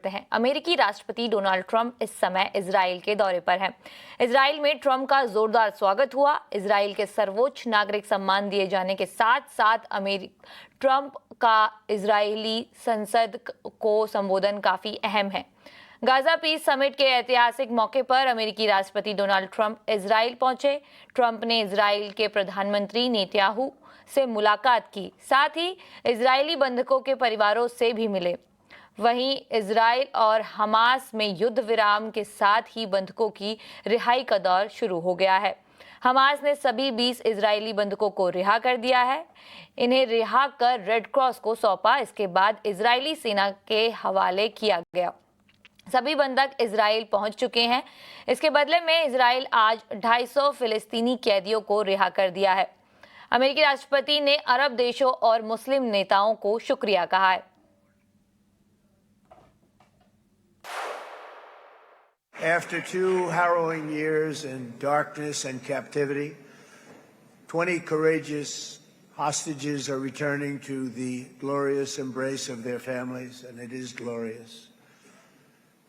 हैं। अमेरिकी राष्ट्रपति डोनाल्ड ट्रंप इस समय इजराइल के दौरे पर हैं। इजराइल में ट्रंप का जोरदार स्वागत हुआ। इजराइल के सर्वोच्च नागरिक सम्मान दिए जाने के साथ साथ ट्रंप का इजरायली संसद को संबोधन काफी अहम है। गाजा पीस समिट के ऐतिहासिक मौके पर अमेरिकी राष्ट्रपति डोनाल्ड ट्रंप इजराइल पहुंचे। ट्रंप ने इजराइल के प्रधानमंत्री नेतन्याहू से मुलाकात की, साथ ही इजरायली बंधकों के परिवारों से भी मिले। वहीं इजराइल और हमास में युद्ध विराम के साथ ही बंधकों की रिहाई का दौर शुरू हो गया है। हमास ने सभी 20 इजरायली बंधकों को रिहा कर दिया है। इन्हें रिहा कर रेड क्रॉस को सौंपा। इसके बाद इजरायली सेना के हवाले किया गया। सभी बंधक इजराइल पहुंच चुके हैं। इसके बदले में इजराइल आज 250 फिलिस्तीनी कैदियों को रिहा कर दिया है। अमेरिकी राष्ट्रपति ने अरब देशों और मुस्लिम नेताओं को शुक्रिया कहा है। After 2 harrowing years in darkness and captivity, 20 courageous hostages are returning to the glorious embrace of their families, and it is glorious.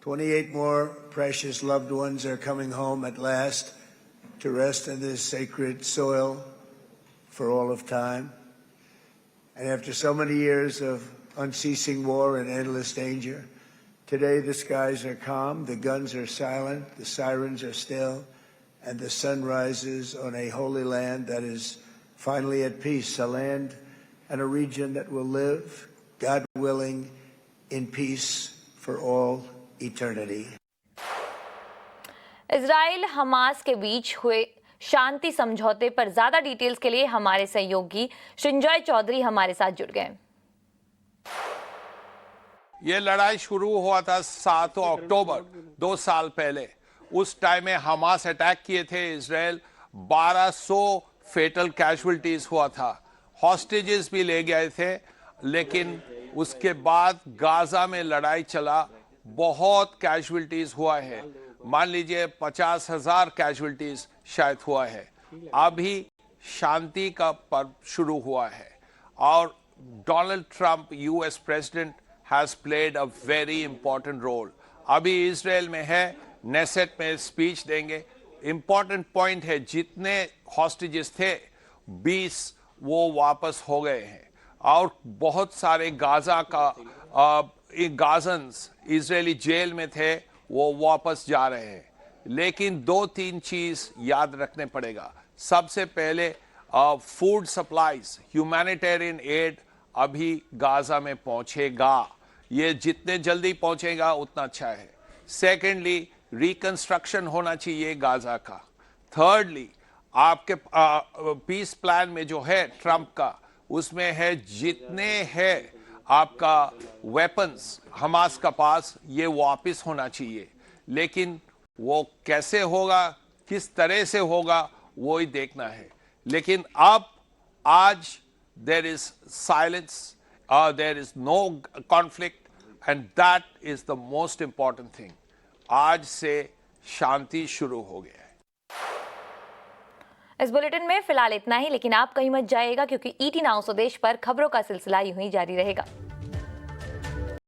28 more precious loved ones are coming home at last to rest in this sacred soil for all of time. And after so many years of unceasing war and endless danger, today the skies are calm, the guns are silent, the sirens are still, and the sun rises on a holy land that is finally at peace, a land and a region that will live, God willing, in peace for all eternity. Israel Hamas के बीच हुए शांति समझौते पर ज्यादा details के लिए हमारे सहयोगी संजय चौधरी हमारे साथ जुड़ गए। ये लड़ाई शुरू हुआ था 7 अक्टूबर 2 साल पहले। उस टाइम में हमास अटैक किए थे इजराइल, 1200 फेटल कैजुअल्टीज हुआ था, हॉस्टेजेस भी ले गए थे। लेकिन उसके बाद गाजा में लड़ाई चला, बहुत कैजुअल्टीज हुआ है। मान लीजिए 50,000 कैजुअल्टीज शायद हुआ है। अभी शांति का पर्व शुरू हुआ है और Donald Trump US president has played a very important role. अभी इजराइल में है, नेसेट में स्पीच देंगे। इंपॉर्टेंट पॉइंट है, जितने हॉस्टेजेस थे 20 वो वापस हो गए हैं और बहुत सारे गाजन्स इजरायली जेल में थे, वो वापस जा रहे हैं। लेकिन 2-3 चीज याद रखने पड़ेगा। सबसे पहले फूड सप्लाईज, ह्यूमैनिटेरियन एड अभी गाजा में पहुंचेगा। ये जितने जल्दी पहुंचेगा उतना अच्छा है। सेकेंडली, रिकंस्ट्रक्शन होना चाहिए गाजा का। थर्डली, आपके पीस प्लान में जो है ट्रंप का, उसमें है जितने है आपका वेपन्स हमास का पास, ये वापस होना चाहिए। लेकिन वो कैसे होगा, किस तरह से होगा, वो ही देखना है। लेकिन अब आज there is silence, there is no conflict, and that is the most important thing. आज से शांति शुरू हो गया है। इस बुलेटिन में फिलहाल इतना ही, लेकिन आप कहीं मत जाइएगा क्योंकि ET नाउ स्वदेश पर खबरों का सिलसिला यूं ही जारी रहेगा।